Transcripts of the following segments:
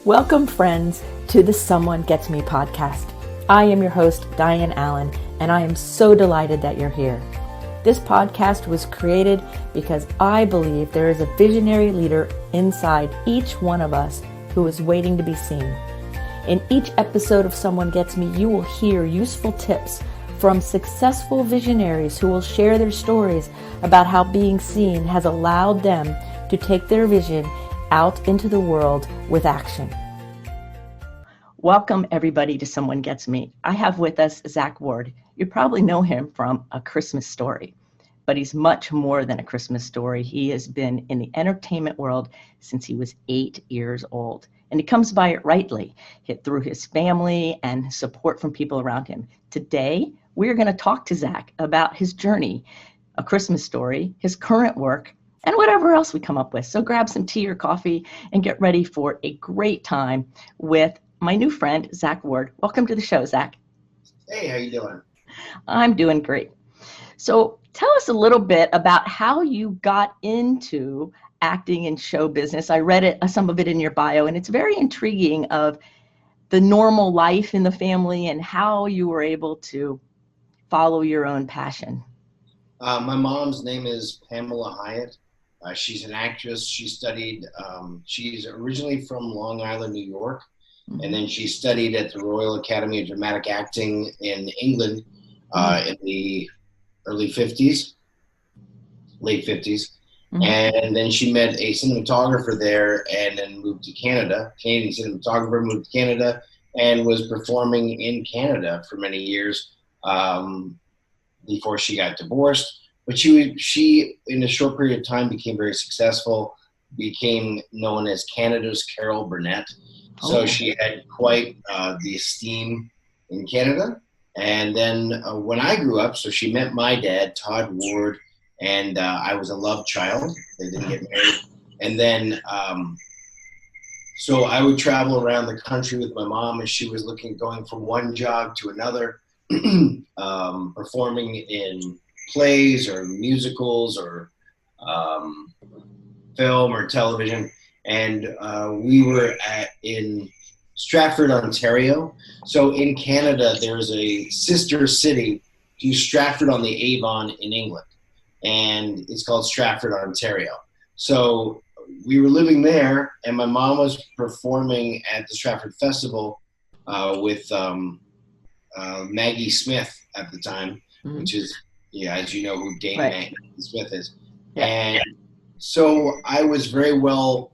Welcome, friends, to the Someone Gets Me podcast. I am your host, Diane Allen, and I am so delighted that you're here. This podcast was created because I believe there is a visionary leader inside each one of us who is waiting to be seen. In each episode of Someone Gets Me, you will hear useful tips from successful visionaries who will share their stories about how being seen has allowed them to take their vision out into the world with action. Welcome, everybody, to Someone Gets Me. I have with us Zack Ward. You probably know him from A Christmas Story, but he's much more than a Christmas story. He has been in the entertainment world since he was 8 years old, and he comes by it rightly, through his family and support from people around him. Today, we're going to talk to Zack about his journey, A Christmas Story, his current work, and whatever else we come up with. So grab some tea or coffee and get ready for a great time with my new friend, Zack Ward. Welcome to the show, Zack. Hey, how you doing? I'm doing great. So tell us a little bit about how you got into acting in show business. I read some of it in your bio, and it's very intriguing of the normal life in the family and how you were able to follow your own passion. My mom's name is Pamela Hyatt. She's an actress. She studied, she's originally from Long Island, New York, and then she studied at the Royal Academy of Dramatic Acting in England in the early 50s, late 50s. And then she met a cinematographer there and then moved to Canada. Canadian cinematographer, moved to Canada and was performing in Canada for many years before she got divorced. But she, in a short period of time, became very successful, became known as Canada's Carol Burnett. So she had quite the esteem in Canada. And then when I grew up, so she met my dad, Todd Ward, and I was a love child. They didn't get married. And then, so I would travel around the country with my mom as she was going from one job to another, performing in plays or musicals or film or television. And we were in Stratford, Ontario. So in Canada, there's a sister city to Stratford on the Avon in England, and it's called Stratford, Ontario. So we were living there, and my mom was performing at the Stratford Festival with Maggie Smith at the time, which is, as you know who Dame Maggie Smith is. Yeah. And so I was very well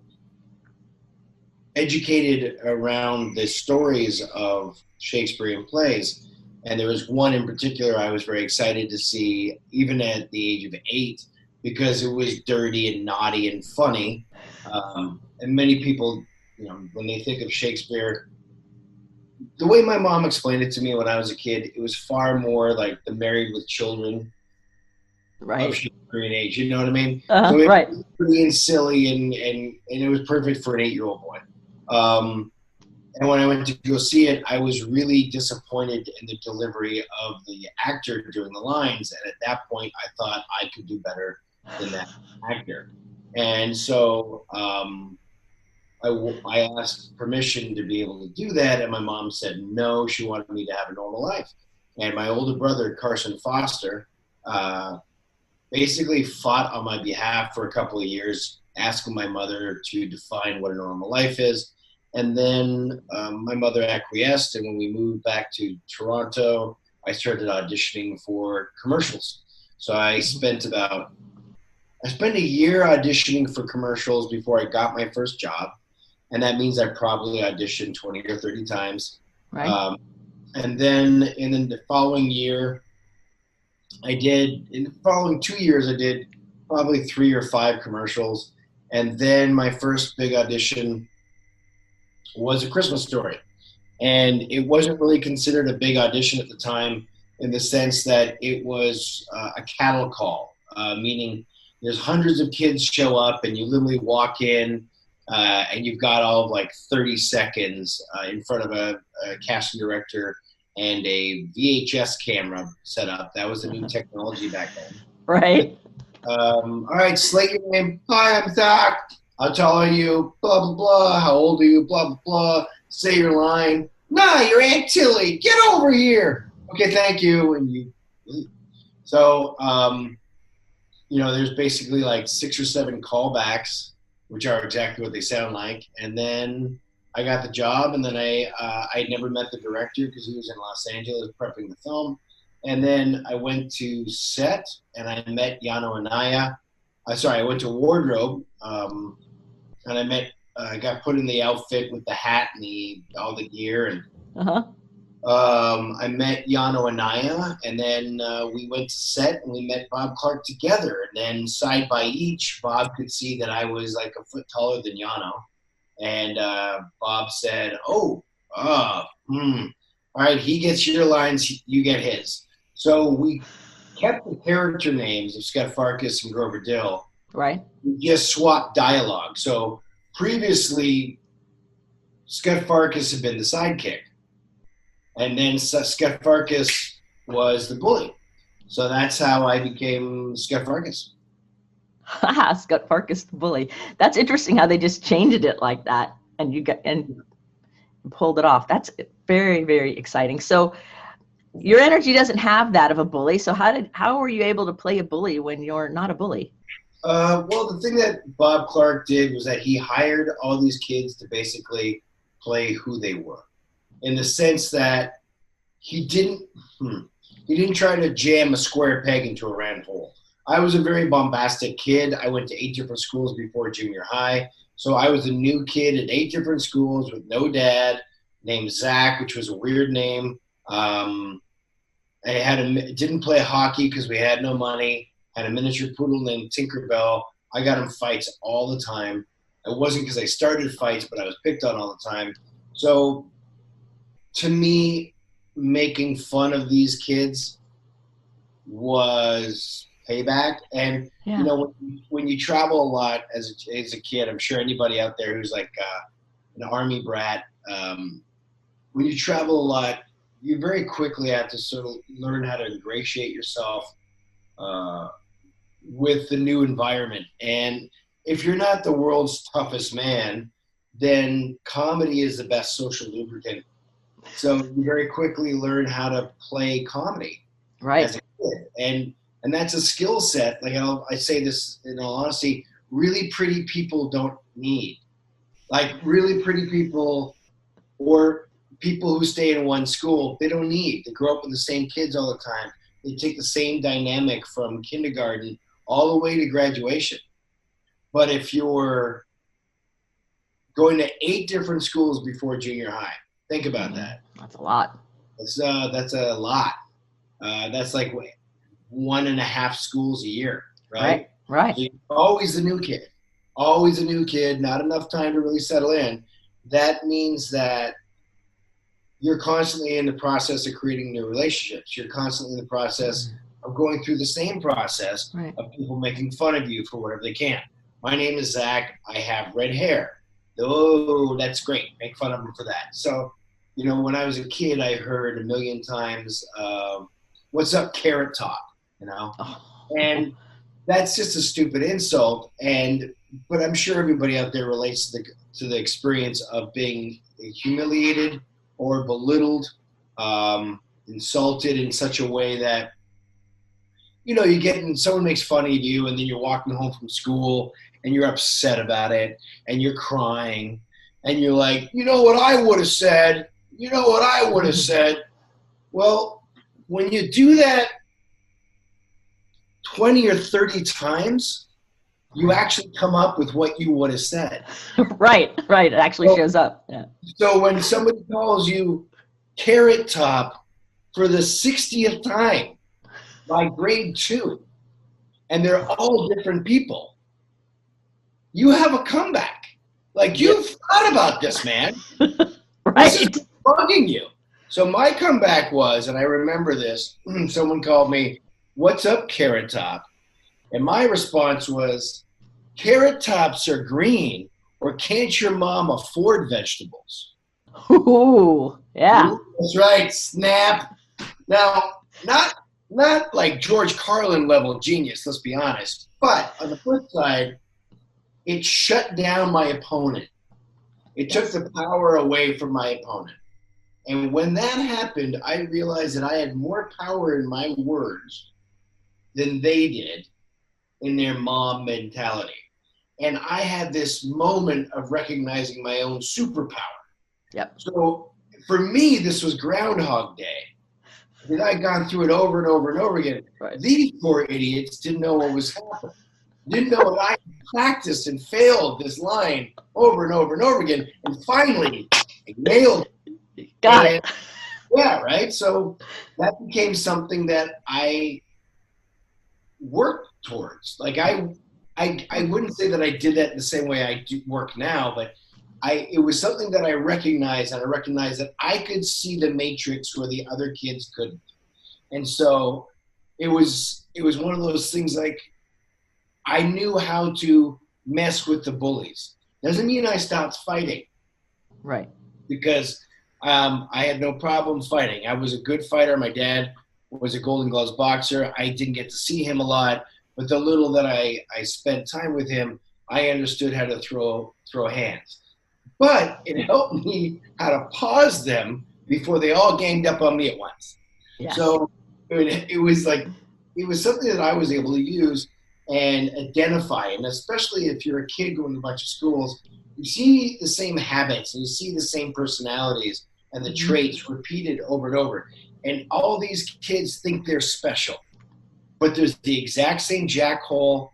educated around the stories of Shakespearean plays. And there was one in particular I was very excited to see, even at the age of 8, because it was dirty and naughty and funny. And many people, when they think of Shakespeare, the way my mom explained it to me when I was a kid, it was far more like the Married with Children of Shakespearean age. You know what I mean? So it was pretty and silly, and it was perfect for an 8-year-old boy. And when I went to go see it, I was really disappointed in the delivery of the actor doing the lines. And at that point, I thought I could do better than that actor. And so I asked permission to be able to do that. And my mom said no, she wanted me to have a normal life. And my older brother, Carson Foster, basically fought on my behalf for a couple of years, asking my mother to define what a normal life is. And then my mother acquiesced, and when we moved back to Toronto, I started auditioning for commercials. So I spent a year auditioning for commercials before I got my first job, and that means I probably auditioned 20 or 30 times. Right. And then in the following year, in the following 2 years, I did probably 3 or 5 commercials, and then my first big audition was A Christmas Story. And it wasn't really considered a big audition at the time, in the sense that it was a cattle call, meaning there's hundreds of kids show up and you literally walk in and you've got all of like 30 seconds in front of a casting director and a VHS camera set up. That was the new technology back then. Right. All right, slate your name. Hi, I'm Zack. How tall are you? Blah, blah, blah. How old are you? Blah, blah, blah. Say your line. Nah, you're Aunt Tilly. Get over here. Okay, thank you. And you leave. So, there's basically like 6 or 7 callbacks, which are exactly what they sound like. And then I got the job, and then I never met the director because he was in Los Angeles prepping the film. And then I went to set, and I met Yano Anaya. I went to wardrobe, and I got put in the outfit with the hat and all the gear, and I met Yano Anaya, and then we went to set, and we met Bob Clark together. And then side by each, Bob could see that I was like a foot taller than Yano. And Bob said, all right, he gets your lines, you get his. So we kept the character names of Scott Farkas and Grover Dill. Right. We just swapped dialogue. So previously, Scott Farkas had been the sidekick. And then Scott Farkas was the bully. So that's how I became Scott Farkas. Scott Farkas, the bully. That's interesting how they just changed it like that, and you pulled it off. That's very, very exciting. So your energy doesn't have that of a bully. So how were you able to play a bully when you're not a bully? Well, the thing that Bob Clark did was that he hired all these kids to basically play who they were, in the sense that he didn't try to jam a square peg into a round hole. I was a very bombastic kid. I went to 8 different schools before junior high. So I was a new kid at 8 different schools with no dad, named Zach, which was a weird name. I didn't play hockey because we had no money. Had a miniature poodle named Tinkerbell. I got in fights all the time. It wasn't because I started fights, but I was picked on all the time. So to me, making fun of these kids was payback. And when you travel a lot as a kid, I'm sure anybody out there who's like an army brat, when you travel a lot, you very quickly have to sort of learn how to ingratiate yourself with the new environment. And if you're not the world's toughest man, then comedy is the best social lubricant. So you very quickly learn how to play comedy, right, as a kid. And that's a skill set. Like I say this in all honesty, really pretty people don't need. Like really pretty people or people who stay in one school, they don't need. They grow up with the same kids all the time. They take the same dynamic from kindergarten all the way to graduation. But if you're going to 8 different schools before junior high, think about that. That's a lot. That's a lot. That's like 1.5 schools a year, right? Right. So you're always the new kid. Always a new kid, not enough time to really settle in. That means that you're constantly in the process of creating new relationships. You're constantly in the process of going through the same process of people making fun of you for whatever they can. My name is Zach. I have red hair. Oh, that's great. Make fun of them for that. So, when I was a kid, I heard a million times, what's up, Carrot Top, And that's just a stupid insult. But I'm sure everybody out there relates to the experience of being humiliated or belittled, insulted in such a way that, someone makes fun of you, and then you're walking home from school and you're upset about it and you're crying and you're like, you know what I would have said? You know what I would have said? Well, when you do that 20 or 30 times, you actually come up with what you would have said. Right. It actually shows up. Yeah. So when somebody calls you Carrot Top for the 60th time by grade 2, and they're all different people, you have a comeback. Like, you've thought about this, man. Right. This is bugging you. So my comeback was, and I remember this, someone called me, "What's up, Carrot Top?" And my response was, "Carrot Tops are green, or can't your mom afford vegetables?" Ooh, yeah. Ooh, that's right, snap. Now, not like George Carlin level genius, let's be honest. But on the flip side, it shut down my opponent. It took the power away from my opponent. And when that happened, I realized that I had more power in my words than they did in their mom mentality. And I had this moment of recognizing my own superpower. Yep. So for me, this was Groundhog Day. And I'd gone through it over and over and over again. Right. These poor idiots didn't know what was happening. Didn't know that I practiced and failed this line over and over and over again. And finally, I nailed it. Got it. Yeah, right? So that became something that I worked towards. Like I wouldn't say that I did that the same way I do work now, but it was something that I recognized, and I recognized that I could see the matrix where the other kids couldn't. And so it was one of those things, like, I knew how to mess with the bullies. Doesn't mean I stopped fighting. Right. Because I had no problem fighting. I was a good fighter. My dad was a Golden Gloves boxer. I didn't get to see him a lot, but the little that I spent time with him, I understood how to throw hands. But it helped me how to pause them before they all ganged up on me at once. Yeah. So it was something that I was able to use and identify. And especially if you're a kid going to a bunch of schools, you see the same habits and you see the same personalities and the traits repeated over and over. And all these kids think they're special, but there's the exact same jackhole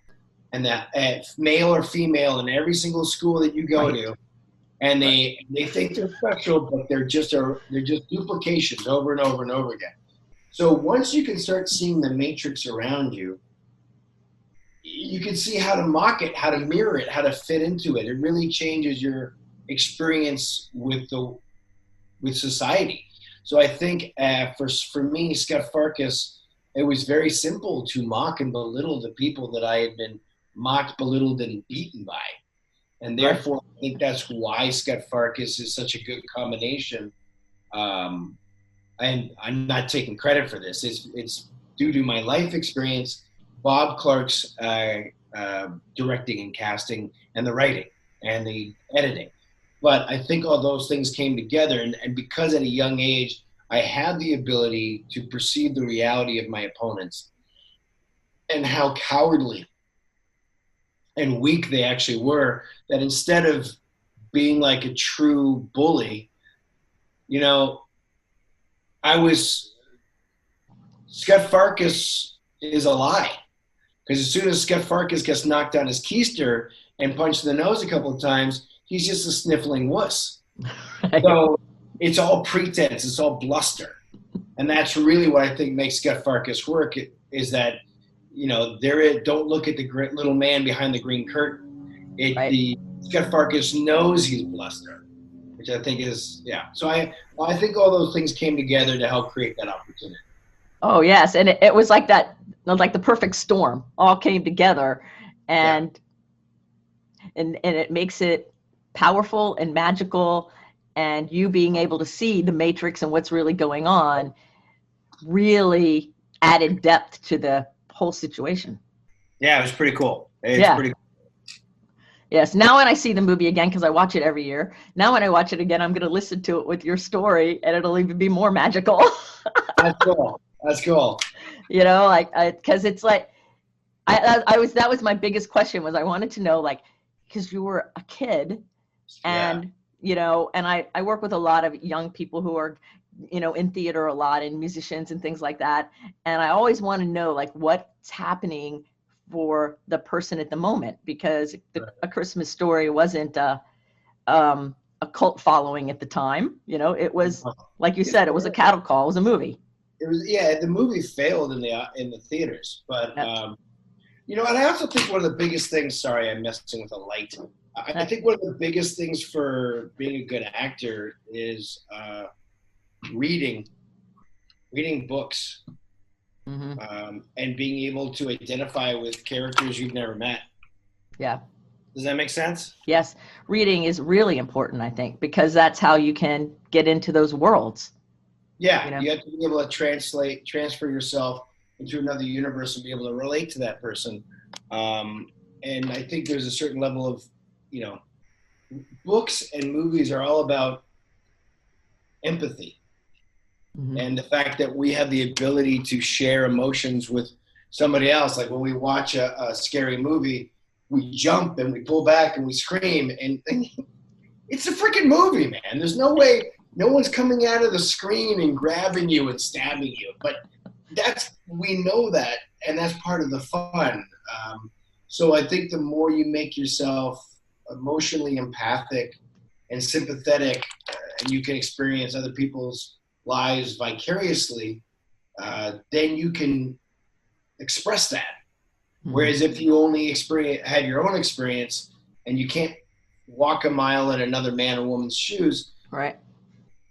and that male or female in every single school that you go to. And they think they're special, but they're just duplications over and over and over again. So once you can start seeing the matrix around you, you can see how to mock it, how to mirror it, how to fit into it. It really changes your experience with society. So I think for me, Scott Farkas, it was very simple to mock and belittle the people that I had been mocked, belittled, and beaten by. And therefore, I think that's why Scott Farkas is such a good combination. And I'm not taking credit for this. It's due to my life experience, Bob Clark's directing and casting, and the writing and the editing. But I think all those things came together. And because at a young age, I had the ability to perceive the reality of my opponents and how cowardly and weak they actually were, that instead of being like a true bully, Scott Farkas is a lie. Because as soon as Scott Farkas gets knocked on his keister and punched in the nose a couple of times, he's just a sniffling wuss. Right. So it's all pretense, it's all bluster. And that's really what I think makes Scott Farkas work, is that, don't look at the great little man behind the green curtain. Scott Farkas knows he's bluster, which I think is, yeah. So I think all those things came together to help create that opportunity. Oh, yes. And it was like that, like the perfect storm all came together, and it makes it powerful and magical, and you being able to see the matrix and what's really going on really added depth to the whole situation. Yeah, it was pretty cool. Pretty cool. Yes. Now when I see the movie again, because I watch it every year, now when I watch it again, I'm going to listen to it with your story, and it'll even be more magical. That's cool. That's cool. Because it's like, that was my biggest question, was I wanted to know, like, because you were a kid, and, and I work with a lot of young people who are, in theater a lot, and musicians and things like that. And I always want to know, like, what's happening for the person at the moment, because A Christmas Story wasn't a cult following at the time. It was, like you said, it was a cattle call. It was a movie. It was, the movie failed in the theaters, but and I also think one of the biggest things. Sorry, I'm messing with a light. I think one of the biggest things for being a good actor is reading books, and being able to identify with characters you've never met. Yeah. Does that make sense? Yes. Reading is really important, I think, because that's how you can get into those worlds. Yeah. You have to be able to transfer yourself into another universe and be able to relate to that person. and I think there's a certain level of, you know, books and movies are all about empathy. Mm-hmm. And the fact that we have the ability to share emotions with somebody else. Like when we watch a scary movie, we jump and we pull back and we scream, and it's a freaking movie, man. There's no way, no one's coming out of the screen and grabbing you and stabbing you, but we know that, and that's part of the fun. So I think the more you make yourself emotionally empathic and sympathetic, and you can experience other people's lives vicariously, then you can express that. Mm-hmm. Whereas if you only had your own experience and you can't walk a mile in another man or woman's shoes, right?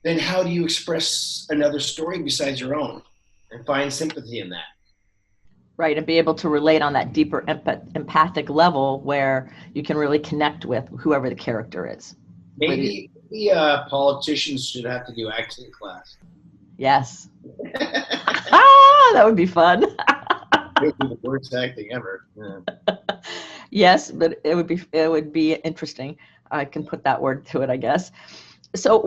Then how do you express another story besides your own and find sympathy in that? Right, and be able to relate on that deeper empathic level where you can really connect with whoever the character is. Maybe politicians should have to do acting class. Yes. That would be fun. It would be the worst acting ever. Yeah. Yes, but it would be interesting. I can put that word to it, I guess. So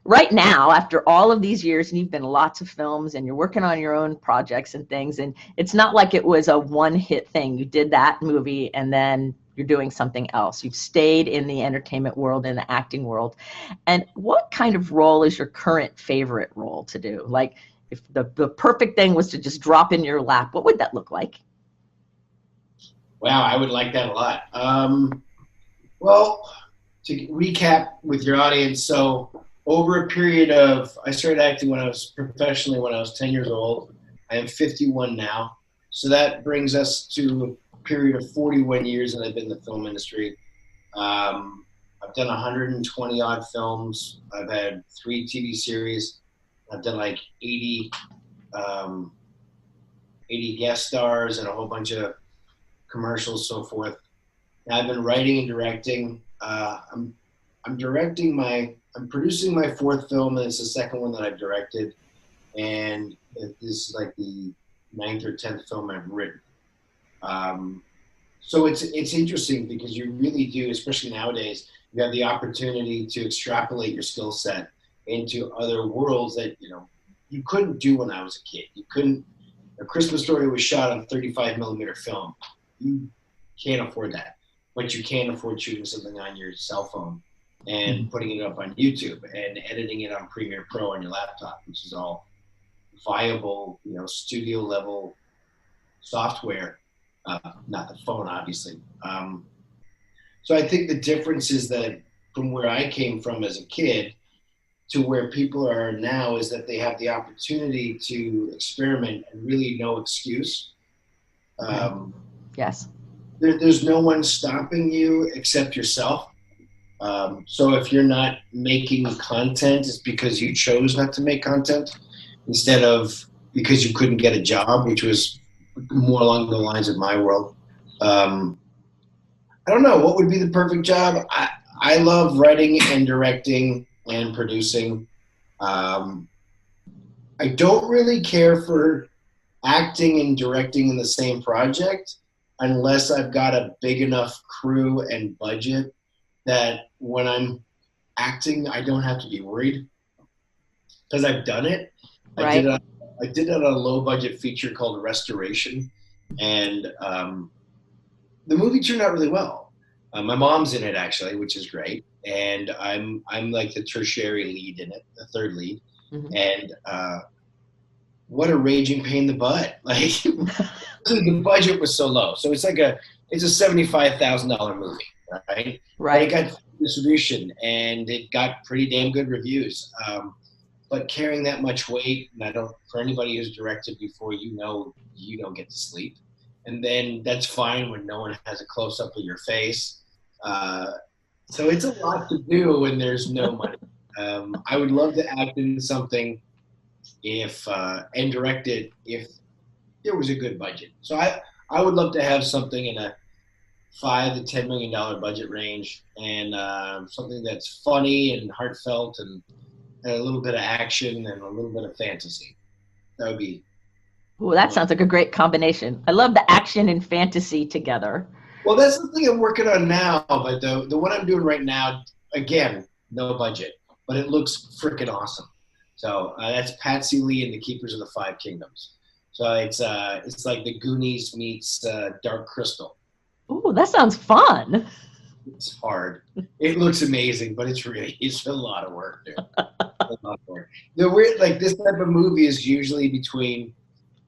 right now, after all of these years, and you've been in lots of films and you're working on your own projects and things, and it's not like it was a one-hit thing. You did that movie and then you're doing something else. You've stayed in the entertainment world, in the acting world. And what kind of role is your current favorite role to do? Like, if the perfect thing was to just drop in your lap, what would that look like? Wow, I would like that a lot. Well, to recap with your audience, so over a period of, I started acting professionally when I was 10 years old. I am 51 now. So that brings us to a period of 41 years that I've been in the film industry. I've done 120 odd films. I've had 3 TV series. I've done like 80 guest stars and a whole bunch of commercials, so forth. And I've been writing and directing. I'm producing my 4th film, and it's the 2nd one that I've directed. And this is like the 9th or 10th film I've written. So it's interesting because you really do, especially nowadays, you have the opportunity to extrapolate your skill set into other worlds that, you know, you couldn't do when I was a kid. You couldn't. A Christmas Story was shot on 35 millimeter film. You can't afford that, but you can afford shooting something on your cell phone and putting it up on YouTube and editing it on Premiere Pro on your laptop, which is all viable, you know, studio level software, not the phone, obviously. So I think the difference is that from where I came from as a kid to where people are now is that they have the opportunity to experiment and really no excuse. Yes. There's no one stopping you except yourself. So if you're not making content, it's because you chose not to make content instead of because you couldn't get a job, which was more along the lines of my world. I don't know what would be the perfect job. I love writing and directing and producing. I don't really care for acting and directing in the same project unless I've got a big enough crew and budget that when I'm acting, I don't have to be worried because I've done it. Right. I did it on a low budget feature called Restoration, and the movie turned out really well. My mom's in it actually, which is great, and I'm like the tertiary lead in it, the 3rd lead, and what a raging pain in the butt! Like the budget was so low, so it's a $75,000 movie, right? Right. But it got distribution and it got pretty damn good reviews. But carrying that much weight, and for anybody who's directed before, you know, you don't get to sleep. And then that's fine when no one has a close up of your face. So it's a lot to do when there's no money. I would love to act in something and direct it if there was a good budget. So I would love to have something in a $5 to $10 million budget range, and something that's funny and heartfelt and a little bit of action and a little bit of fantasy. That would be. Oh, that sounds like a great combination. I love the action and fantasy together. Well, that's the thing I'm working on now, but the one I'm doing right now, again, no budget, but it looks freaking awesome. So that's Patsy Lee and the Keepers of the Five Kingdoms. So it's like the Goonies meets Dark Crystal. Ooh, that sounds fun. It's hard. It looks amazing, but it's a lot of work, dude. A lot of work. The weird, like this type of movie is usually between,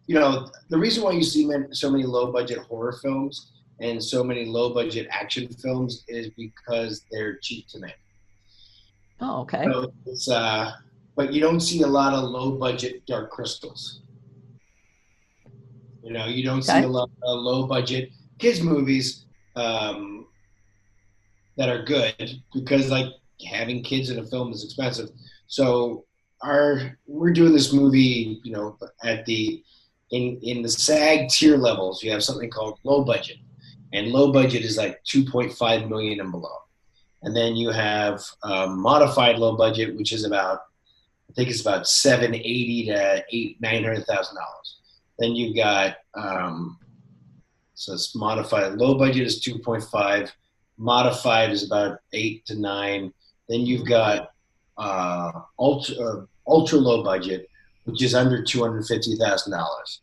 the reason why you see so many low budget horror films and so many low budget action films is because they're cheap to make. Oh, okay. So but you don't see a lot of low budget Dark Crystals. You don't see a lot of low budget kids movies that are good because like having kids in a film is expensive. So we're doing this movie, at in the SAG tier levels, you have something called low budget, and low budget is like 2.5 million and below. And then you have modified low budget, which is I think it's about $780 to $900,000. Then you've got so it's modified. Low budget is 2.5. Modified is about 8 to 9. Then you've got ultra low budget, which is under $250,000.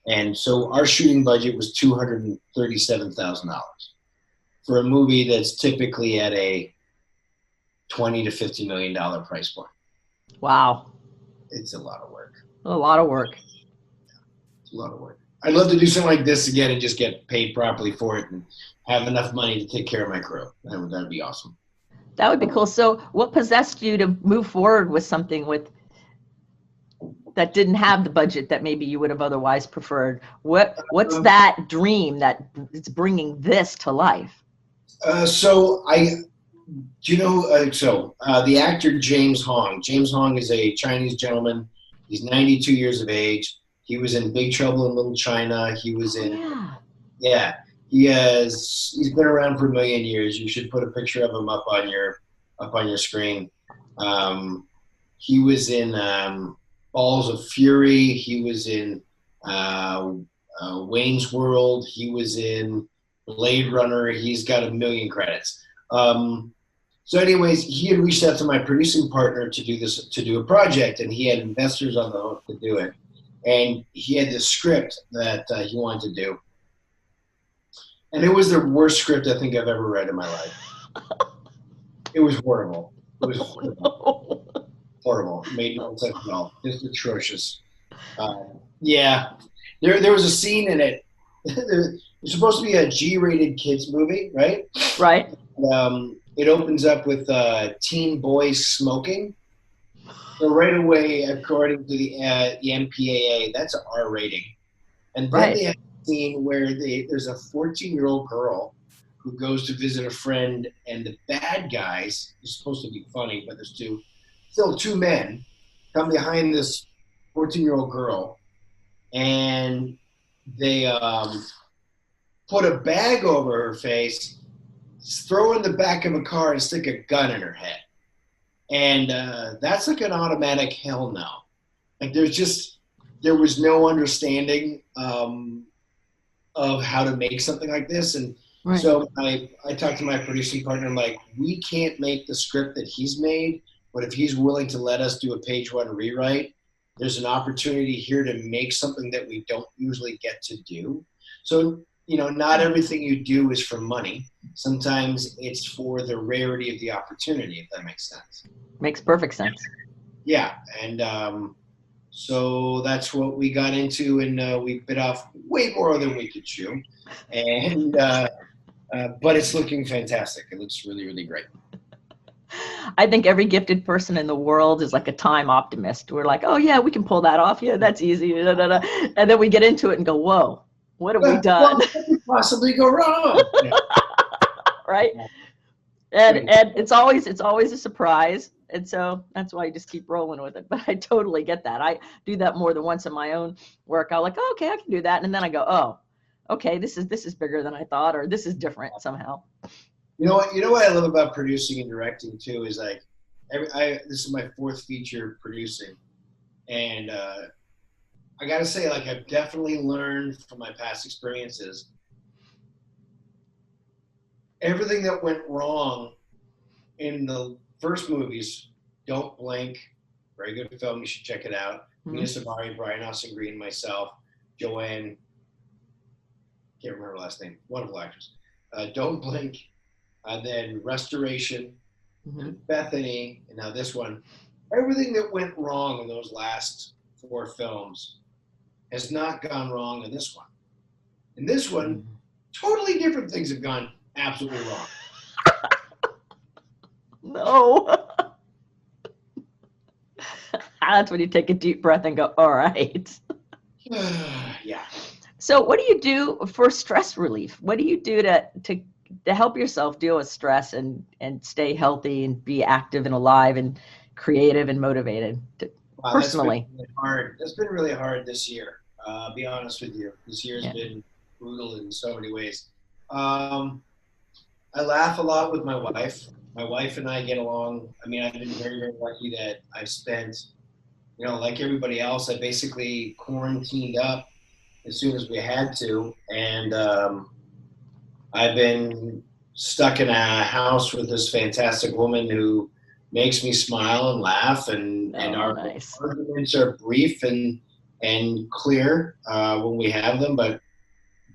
And so our shooting budget was $237,000 for a movie that's typically at a $20 to $50 million price point. Wow. It's a lot of work. A lot of work. It's a lot of work. I'd love to do something like this again and just get paid properly for it and have enough money to take care of my crew. That'd be awesome. That would be cool. So what possessed you to move forward with something that didn't have the budget that maybe you would have otherwise preferred? What's that dream that is bringing this to life? The actor James Hong. James Hong is a Chinese gentleman. He's 92 years of age. He was in Big Trouble in Little China. He was in, he's been around for a million years. You should put a picture of him up on your screen. He was in Balls of Fury. He was in Wayne's World. He was in Blade Runner. He's got a million credits. So anyways, he had reached out to my producing partner to do a project, and he had investors on the hook to do it. And he had this script that he wanted to do. And it was the worst script I think I've ever read in my life. It was horrible. It was horrible. Horrible. It made no sense at all. Just atrocious. There was a scene in it. It's supposed to be a G-rated kids movie, right? Right. It opens up with teen boys smoking. So right away, according to the MPAA, that's an R rating. And then they have a scene where there's a 14-year-old girl who goes to visit a friend, and the bad guys, it's supposed to be funny, but there's still two men, come behind this 14-year-old girl, and they put a bag over her face, throw her in the back of a car, and stick a gun in her head. And that's like an automatic hell no. Like there was no understanding of how to make something like this. And so I talked to my producing partner. I'm like, we can't make the script that he's made, but if he's willing to let us do a page one rewrite, there's an opportunity here to make something that we don't usually get to do. So, not everything you do is for money. Sometimes it's for the rarity of the opportunity, if that makes sense. Makes perfect sense. Yeah. And so that's what we got into, and we bit off way more than we could chew. And but it's looking fantastic. It looks really, really great. I think every gifted person in the world is like a time optimist. We're like, oh yeah, we can pull that off. Yeah, that's easy. And then we get into it and go, whoa, what have we done? What could possibly go wrong? Right? And it's always a surprise. And so that's why I just keep rolling with it. But I totally get that. I do that more than once in my own work. I'm like, oh, okay, I can do that. And then I go, oh, okay, this is bigger than I thought, or this is different somehow. You know what I love about producing and directing too is like, this is my fourth feature producing, and I gotta say, like, I've definitely learned from my past experiences everything that went wrong in the first movies, Don't Blink, very good film, you should check it out. Mina Sabari, Brian Austin Green, myself, Joanne, can't remember her last name, wonderful actress. Don't Blink, then Restoration, Bethany, and now this one. Everything that went wrong in those last 4 films has not gone wrong in this one. In this one, totally different things have gone absolutely wrong. No. That's when you take a deep breath and go, all right. Yeah. So what do you do for stress relief? What do you do to help yourself deal with stress and stay healthy and be active and alive and creative and motivated personally? That's been really hard. That's been really hard this year. I'll be honest with you. This year's been brutal in so many ways. I laugh a lot with my wife. My wife and I get along. I mean, I've been very, very lucky that I've spent, like everybody else, I basically quarantined up as soon as we had to. And I've been stuck in a house with this fantastic woman who makes me smile and laugh. And our arguments are brief and clear when we have them. But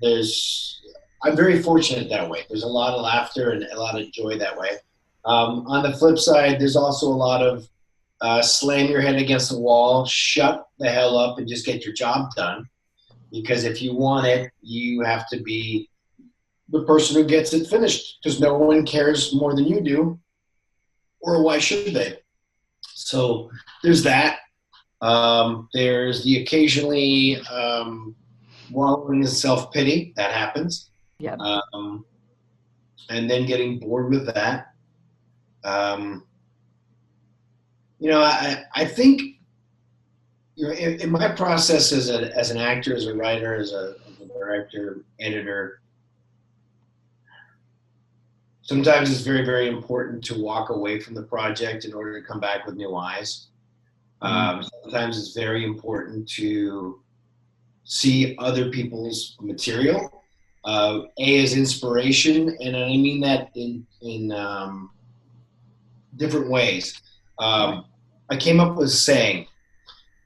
I'm very fortunate that way. There's a lot of laughter and a lot of joy that way. On the flip side, there's also a lot of slam your head against the wall, shut the hell up, and just get your job done. Because if you want it, you have to be the person who gets it finished, because no one cares more than you do, or why should they? So there's that. There's the occasionally wallowing in self-pity. That happens. Yeah. And then getting bored with that. I think, in my process as an actor, as a writer, as a director, editor, sometimes it's very, very important to walk away from the project in order to come back with new eyes. Sometimes it's very important to see other people's material, as inspiration, and I mean that in different ways. I came up with a saying,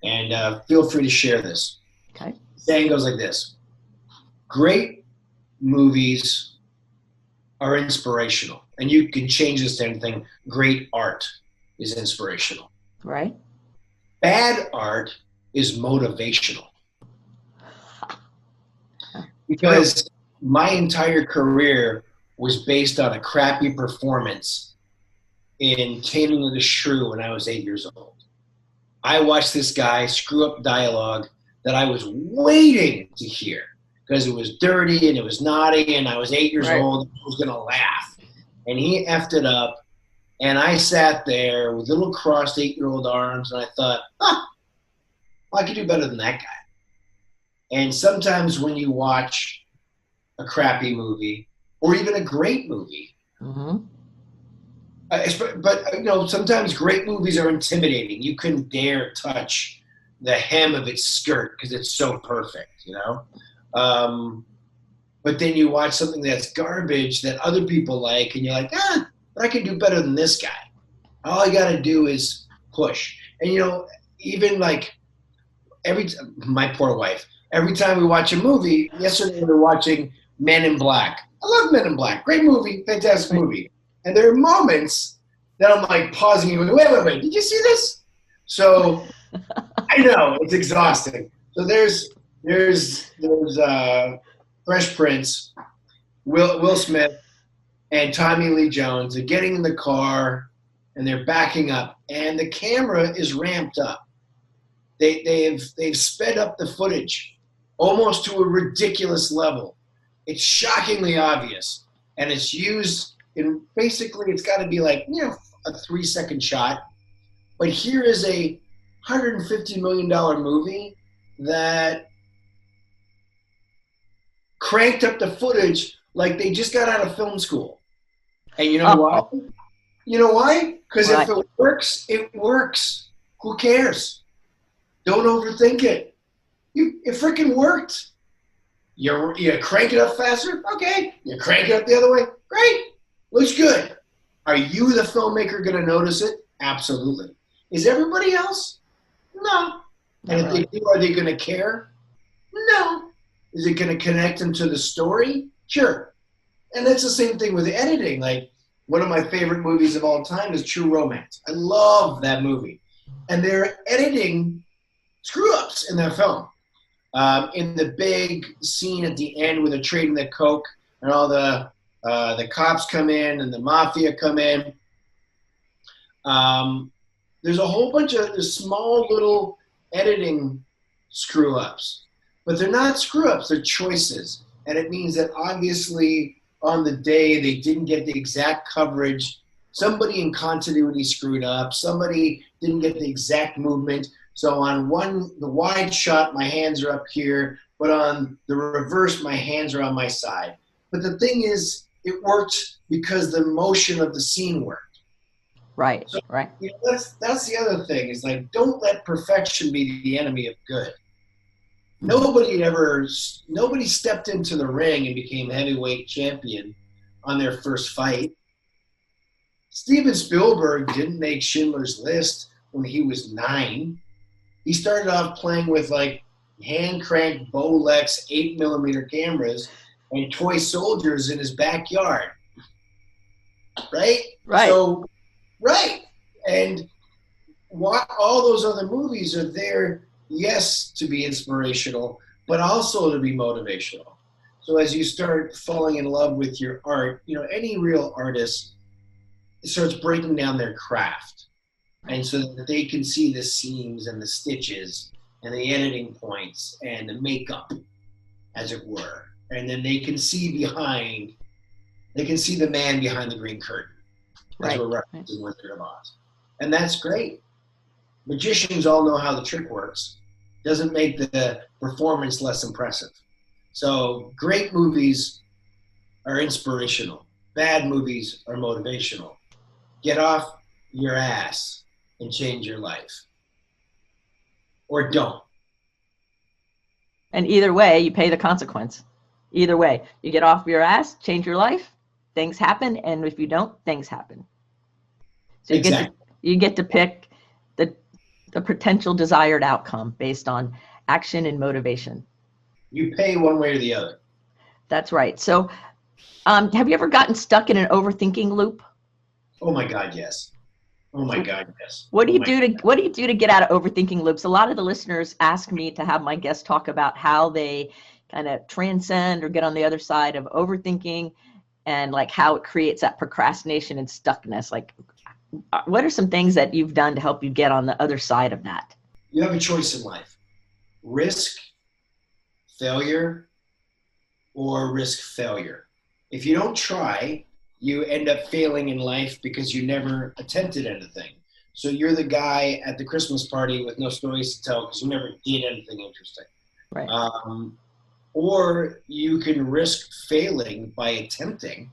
and feel free to share this. Okay. The saying goes like this: great movies are inspirational, and you can change this to anything. Great art is inspirational. Right. Bad art is motivational. Because my entire career was based on a crappy performance in Taming of the Shrew when I was 8 years old. I watched this guy screw up dialogue that I was waiting to hear because it was dirty and it was naughty and I was 8 years old and I was going to laugh. And he effed it up, and I sat there with little crossed 8-year-old arms, and I thought, well, I could do better than that guy. And sometimes when you watch a crappy movie or even a great movie, but sometimes great movies are intimidating. You couldn't dare touch the hem of its skirt because it's so perfect, But then you watch something that's garbage that other people like, and you're like, but I can do better than this guy. All I got to do is push. And even like my poor wife. Every time we watch a movie, yesterday we were watching Men in Black. I love Men in Black. Great movie, fantastic movie. And there are moments that I'm like pausing and going, wait, did you see this? So I know it's exhausting. So there's Fresh Prince, Will Smith, and Tommy Lee Jones are getting in the car and they're backing up, and the camera is ramped up. They've sped up the footage almost to a ridiculous level. It's shockingly obvious, and it's used in basically, it's got to be like a 3-second shot. But here is a $150 million movie that cranked up the footage like they just got out of film school. And you know why? You know why? Because if it works, it works. Who cares? Don't overthink it. It freaking worked. You crank it up faster? Okay. You crank it up the other way? Great. Looks good. Are you, the filmmaker, going to notice it? Absolutely. Is everybody else? No. And if they do, are they going to care? No. Is it going to connect them to the story? Sure. And that's the same thing with editing. Like, one of my favorite movies of all time is True Romance. I love that movie. And they're editing screw-ups in that film. In the big scene at the end where they're trading the coke and all the cops come in and the mafia come in, there's a whole bunch of small little editing screw-ups. But they're not screw-ups, they're choices. And it means that obviously on the day they didn't get the exact coverage. Somebody in continuity screwed up. Somebody didn't get the exact movement. So on the wide shot, my hands are up here, but on the reverse, my hands are on my side. But the thing is, it worked because the motion of the scene worked. Right, so, right. You know, that's the other thing, is like, don't let perfection be the enemy of good. Nobody stepped into the ring and became heavyweight champion on their first fight. Steven Spielberg didn't make Schindler's List when he was 9. He started off playing with like hand-cranked Bolex 8mm cameras and toy soldiers in his backyard. Right? Right. So, right. And all those other movies are there, yes, to be inspirational, but also to be motivational. So as you start falling in love with your art, you know, any real artist starts breaking down their craft. And so that they can see the seams and the stitches and the editing points and the makeup, as it were. And then they can see the man behind the green curtain, as we're referencing Wizard of Oz. And that's great. Magicians all know how the trick works. Doesn't make the performance less impressive. So great movies are inspirational. Bad movies are motivational. Get off your ass and change your life. Or don't. And either way, you pay the consequence. Either way, you get off your ass, change your life, things happen, and if you don't, things happen. So you get to pick the potential desired outcome based on action and motivation. You pay one way or the other. That's right. So have you ever gotten stuck in an overthinking loop? Oh my God, yes. Oh my God, yes. What do you do to get out of overthinking loops? A lot of the listeners ask me to have my guests talk about how they kind of transcend or get on the other side of overthinking, and like how it creates that procrastination and stuckness. Like, what are some things that you've done to help you get on the other side of that? You have a choice in life: risk failure or risk failure. If you don't try, you end up failing in life because you never attempted anything. So you're the guy at the Christmas party with no stories to tell because you never did anything interesting. Right. Or you can risk failing by attempting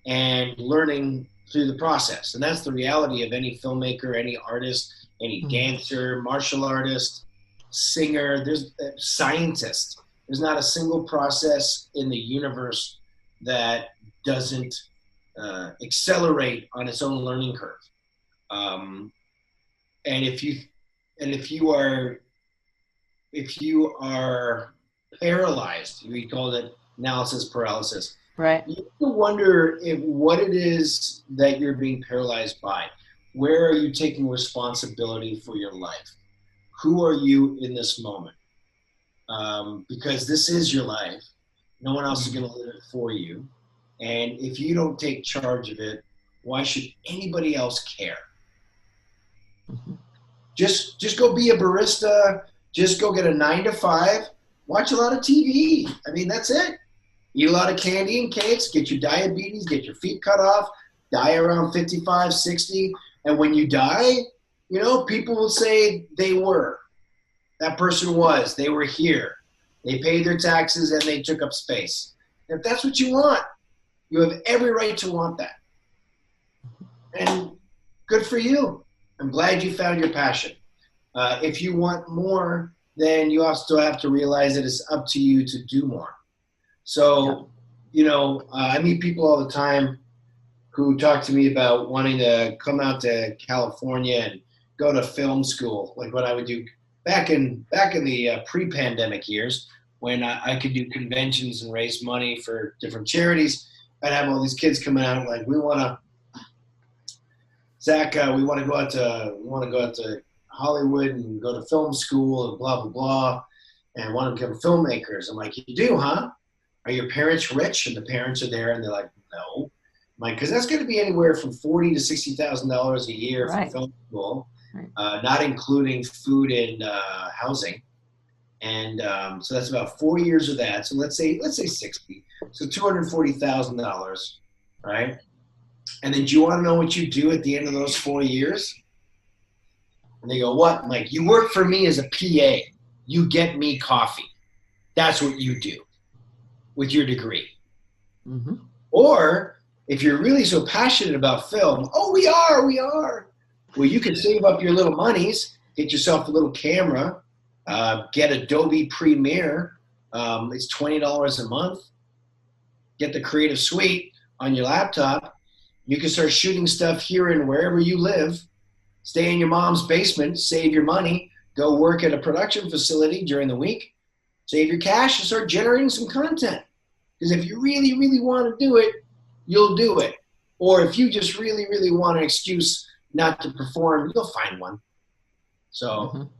and learning through the process. And that's the reality of any filmmaker, any artist, any dancer, martial artist, singer, there's a scientist. There's not a single process in the universe that doesn't accelerate on its own learning curve. And if you are paralyzed, we call it analysis paralysis. Right. You have to wonder what it is that you're being paralyzed by. Where are you taking responsibility for your life? Who are you in this moment? Because this is your life. No one else is going to live it for you. And if you don't take charge of it, why should anybody else care? Mm-hmm. Just go be a barista. Just go get a 9-to-5. Watch a lot of TV. I mean, that's it. Eat a lot of candy and cakes. Get your diabetes. Get your feet cut off. Die around 55, 60. And when you die, you know, people will say they were. That person was. They were here. They paid their taxes and they took up space. If that's what you want, you have every right to want that. And good for you. I'm glad you found your passion. If you want more, then you also have to realize that it's up to you to do more. So, you know, I meet people all the time who talked to me about wanting to come out to California and go to film school, like what I would do back in the pre-pandemic years when I could do conventions and raise money for different charities. I'd have all these kids coming out like, we want to, Zach, we want to go out to Hollywood and go to film school and blah blah blah, and want to become filmmakers. I'm like, you do, huh? Are your parents rich? And the parents are there, and they're like, no. I'm like, because that's going to be anywhere from $40,000 to $60,000 a year for film school, not including food and housing. And so that's about 4 years of that. So let's say 60. So $240,000, right? And then do you want to know what you do at the end of those 4 years? And they go, what? I'm like, you work for me as a PA. You get me coffee. That's what you do with your degree. Mm-hmm. Or if you're really so passionate about film, oh, we are. Well, you can save up your little monies, get yourself a little camera, get Adobe Premiere. It's $20 a month. Get the Creative Suite on your laptop. You can start shooting stuff here and wherever you live. Stay in your mom's basement, save your money, go work at a production facility during the week, save your cash, and start generating some content. Because if you really, really want to do it, you'll do it. Or if you just really, really want an excuse not to perform, you'll find one. So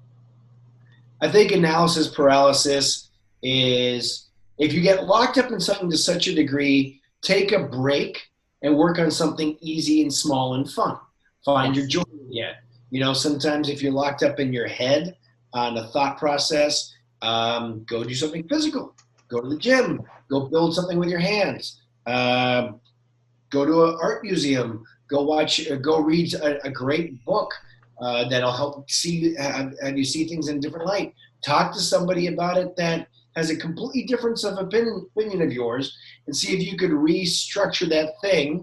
I think analysis paralysis is, if you get locked up in something to such a degree, take a break and work on something easy and small and fun. Find your joy again. You know, sometimes if you're locked up in your head on a thought process, go do something physical. Go to the gym. Go build something with your hands. Go to an art museum. Go read a great book that'll help have you see things in a different light. Talk to somebody about it that has a completely different opinion of yours, and see if you could restructure that thing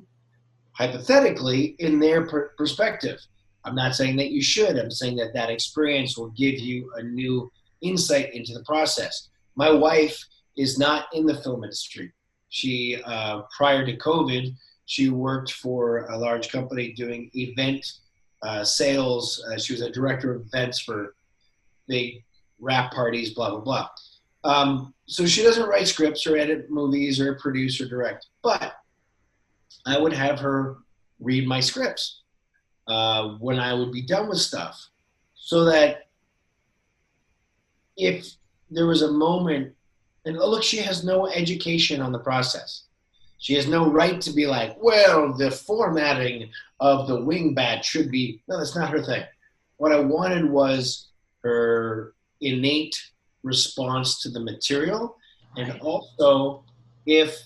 hypothetically in their perspective. I'm not saying that you should. I'm saying that that experience will give you a new insight into the process. My wife is not in the film industry. She, prior to COVID, she worked for a large company doing event sales. She was a director of events for big rap parties, blah, blah, blah. So she doesn't write scripts or edit movies or produce or direct, but I would have her read my scripts when I would be done with stuff, so that if there was a moment, and look, she has no education on the process. She has no right to be like, well, the formatting of the wingbat should be, no, that's not her thing. What I wanted was her innate response to the material, and also if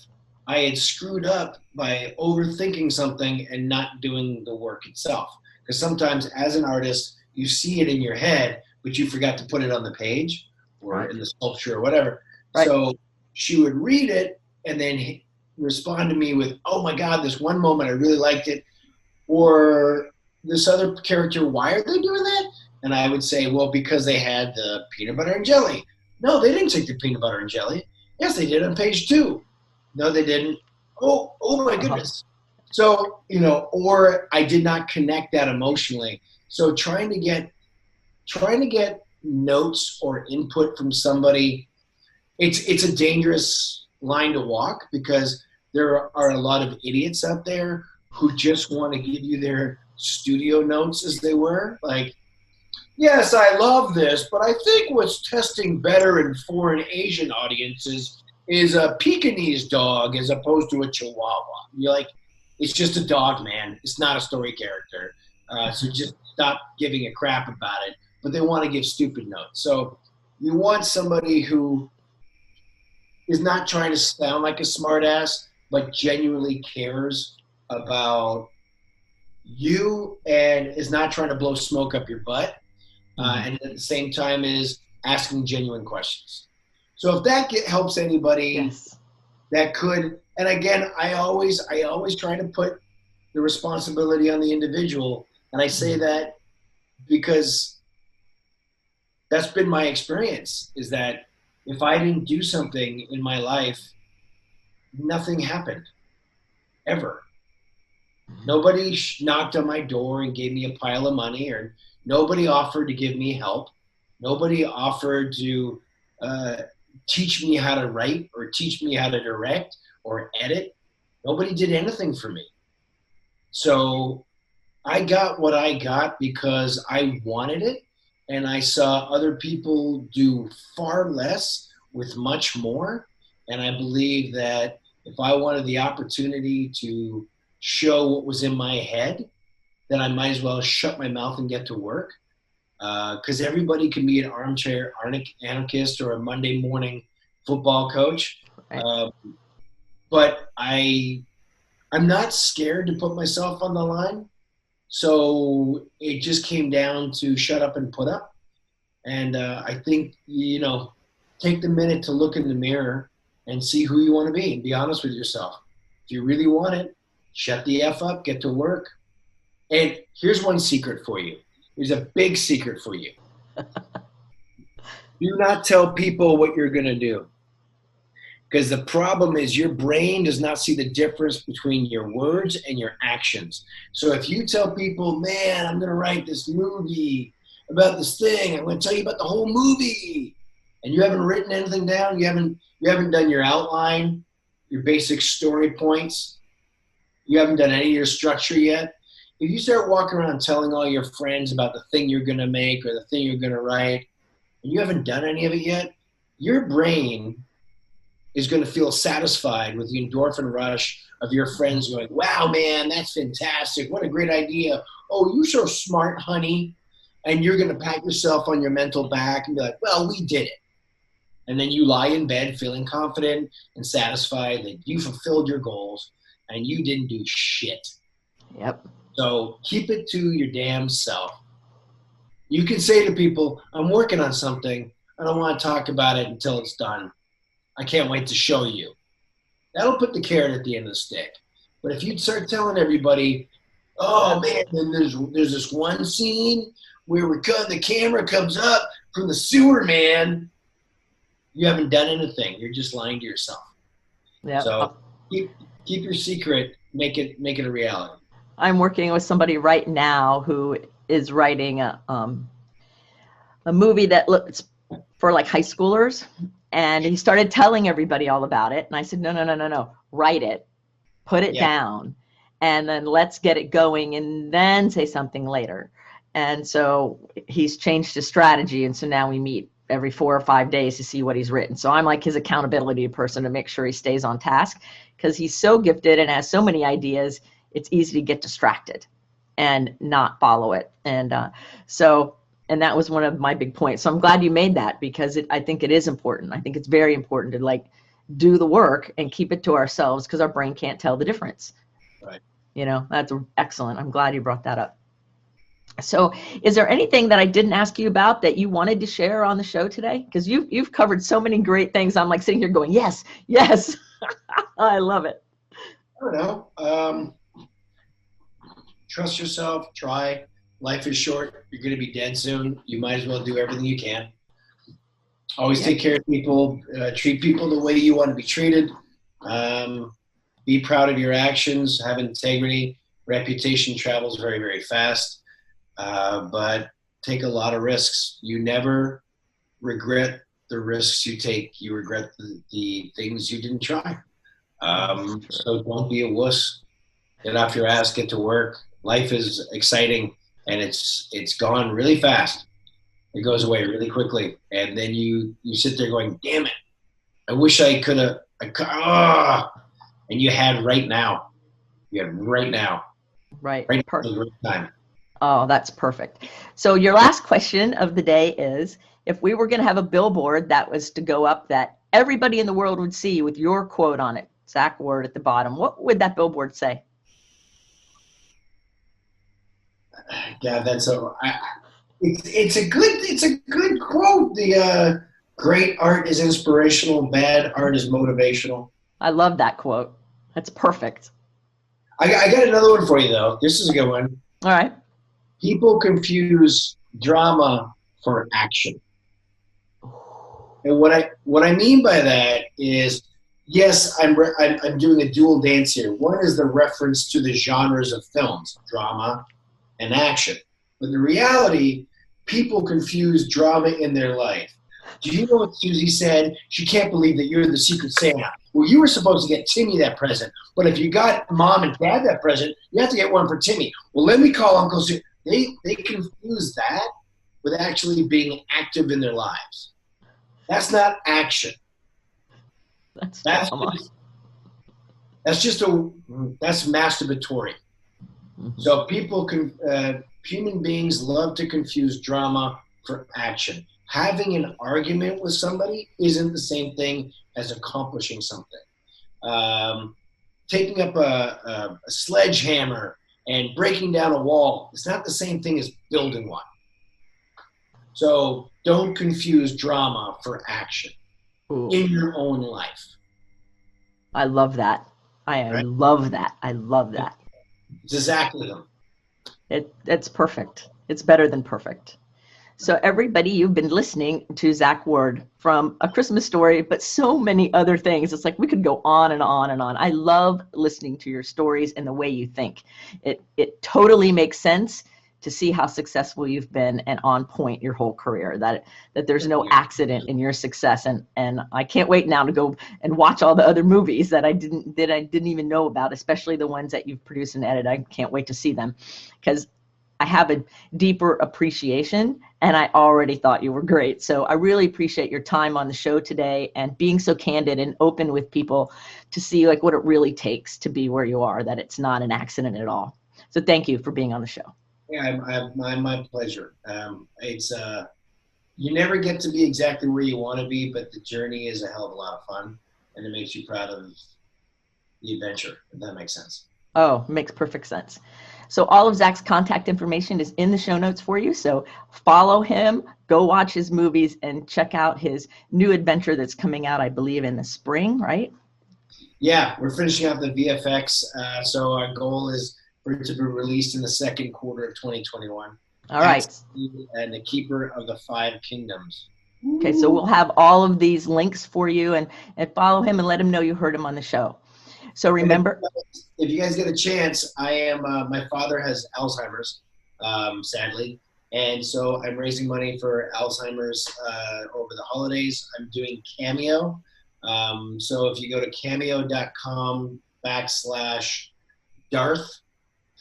I had screwed up by overthinking something and not doing the work itself. Because sometimes as an artist, you see it in your head, but you forgot to put it on the page or in the sculpture or whatever. Right. So she would read it and then respond to me with, oh my God, this one moment, I really liked it. Or this other character, why are they doing that? And I would say, well, because they had the peanut butter and jelly. No, they didn't take the peanut butter and jelly. Yes, they did on page 2. No, they didn't. Oh my goodness. So, you know, or I did not connect that emotionally. So trying to get notes or input from somebody, it's a dangerous line to walk, because there are a lot of idiots out there who just want to give you their studio notes, as they were. Like, yes, I love this, but I think what's testing better in foreign Asian audiences is a Pekingese dog as opposed to a Chihuahua. You're like, it's just a dog, man. It's not a story character. So just stop giving a crap about it. But they want to give stupid notes. So you want somebody who is not trying to sound like a smartass, but genuinely cares about you and is not trying to blow smoke up your butt. And at the same time is asking genuine questions. So if that helps anybody, that could, and again, I always try to put the responsibility on the individual. And I say that because that's been my experience, is that if I didn't do something in my life, nothing happened, ever. Nobody knocked on my door and gave me a pile of money, or nobody offered to give me help. Nobody offered to uh, teach me how to write or teach me how to direct or edit. Nobody did anything for me. So I got what I got because I wanted it, and I saw other people do far less with much more. And I believe that if I wanted the opportunity to show what was in my head, then I might as well shut my mouth and get to work. Because everybody can be an armchair anarchist or a Monday morning football coach. Right. Uh, but I'm not scared to put myself on the line. So it just came down to shut up and put up. And I think, take the minute to look in the mirror and see who you want to be and be honest with yourself. If you really want it, shut the F up, get to work. And here's one secret for you. Here's a big secret for you. Do not tell people what you're going to do. Because the problem is your brain does not see the difference between your words and your actions. So if you tell people, man, I'm going to write this movie about this thing, I'm going to tell you about the whole movie, and you haven't written anything down, you haven't done your outline, your basic story points, you haven't done any of your structure yet. If you start walking around telling all your friends about the thing you're going to make or the thing you're going to write, and you haven't done any of it yet, your brain is going to feel satisfied with the endorphin rush of your friends going, wow, man, that's fantastic. What a great idea. Oh, you're so smart, honey. And you're going to pat yourself on your mental back and be like, well, we did it. And then you lie in bed feeling confident and satisfied that you fulfilled your goals and you didn't do shit. Yep. So keep it to your damn self. You can say to people, I'm working on something. I don't want to talk about it until it's done. I can't wait to show you. That'll put the carrot at the end of the stick. But if you start telling everybody, oh man, then there's this one scene where the camera comes up from the sewer, man, you haven't done anything. You're just lying to yourself. Yeah. So keep your secret. Make it a reality. I'm working with somebody right now who is writing a movie that looks for like high schoolers. And he started telling everybody all about it. And I said, no, write it, put it down, and then let's get it going and then say something later. And so he's changed his strategy. And so now we meet every 4 or 5 days to see what he's written. So I'm like his accountability person to make sure he stays on task, because he's so gifted and has so many ideas. It's easy to get distracted and not follow it. And and that was one of my big points. So I'm glad you made that, because I think it is important. I think it's very important to like do the work and keep it to ourselves, because our brain can't tell the difference. Right. That's excellent. I'm glad you brought that up. So is there anything that I didn't ask you about that you wanted to share on the show today? Because you've covered so many great things. I'm like sitting here going, yes. I love it. I don't know. Trust yourself. Try. Life is short. You're going to be dead soon. You might as well do everything you can. Always take care of people. Treat people the way you want to be treated. Be proud of your actions. Have integrity. Reputation travels very, very fast. But take a lot of risks. You never regret the risks you take. You regret the things you didn't try. So don't be a wuss. Get off your ass. Get to work. Life is exciting. And it's gone really fast. It goes away really quickly. And then you sit there going, damn it, I wish I could have, and you had right now. You had right now. Right. Perfect. Time. Oh, that's perfect. So your last question of the day is, if we were going to have a billboard that was to go up that everybody in the world would see with your quote on it, Zack Ward at the bottom, what would that billboard say? Yeah, it's a good quote. The great art is inspirational, bad art is motivational. I love that quote. That's perfect. I got another one for you though. This is a good one. All right. People confuse drama for action. And what I mean by that is yes, I'm doing a dual dance here. One is the reference to the genres of films, drama and action. But the reality, people confuse drama in their life. Do you know what Susie said? She can't believe that you're the Secret Santa. Well, you were supposed to get Timmy that present, but if you got Mom and Dad that present, you have to get one for Timmy. Well, let me call Uncle Sue. They confuse that with actually being active in their lives. That's not action. That's That's drama. that's masturbatory. Mhm. So human beings love to confuse drama for action. Having an argument with somebody isn't the same thing as accomplishing something. Taking up a sledgehammer and breaking down a wall is not the same thing as building one. So don't confuse drama for action Ooh, in your own life. I love that. I Right? love that. I love that. It's exactly them. It's perfect. It's better than perfect. So everybody, you've been listening to Zack Ward from A Christmas Story, but so many other things. It's like we could go on and on and on. I love listening to your stories and the way you think. It totally makes sense to see how successful you've been and on point your whole career, that there's no accident in your success. And I can't wait now to go and watch all the other movies that I didn't even know about, especially the ones that you've produced and edited. I can't wait to see them because I have a deeper appreciation, and I already thought you were great. So I really appreciate your time on the show today and being so candid and open with people to see like what it really takes to be where you are, that it's not an accident at all. So thank you for being on the show. Yeah, my pleasure. It's you never get to be exactly where you want to be, but the journey is a hell of a lot of fun, and it makes you proud of the adventure, if that makes sense. Oh, makes perfect sense. So all of Zack's contact information is in the show notes for you. So follow him, go watch his movies, and check out his new adventure that's coming out, I believe, in the spring, right? Yeah, we're finishing up the VFX, so our goal is for it to be released in the second quarter of 2021. All right. And the Keeper of the Five Kingdoms. Okay, so we'll have all of these links for you, and follow him and let him know you heard him on the show. So remember, if you guys get a chance, I am. My father has Alzheimer's, sadly, and so I'm raising money for Alzheimer's over the holidays. I'm doing Cameo, so if you go to cameo.com/Darth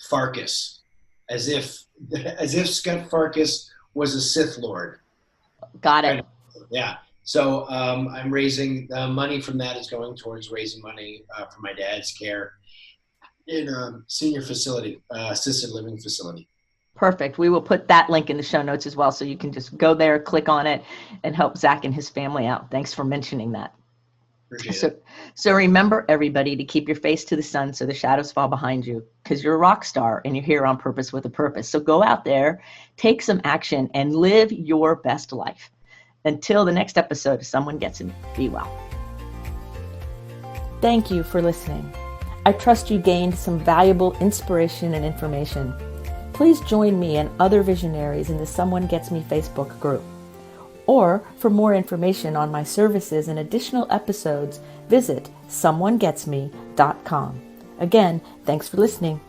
Farkas, as if Scott Farkas was a Sith Lord. got it. Yeah. So I'm raising money from that is going towards raising money for my dad's care in a senior facility, assisted living facility. Perfect. We will put that link in the show notes as well, so you can just go there, click on it, and help Zack and his family out. Thanks for mentioning that. Appreciate it. So remember, everybody, to keep your face to the sun so the shadows fall behind you, because you're a rock star and you're here on purpose with a purpose. So go out there, take some action, and live your best life. Until the next episode of Someone Gets Me, be well. Thank you for listening. I trust you gained some valuable inspiration and information. Please join me and other visionaries in the Someone Gets Me Facebook group. Or for more information on my services and additional episodes, visit someonegetsme.com. Again, thanks for listening.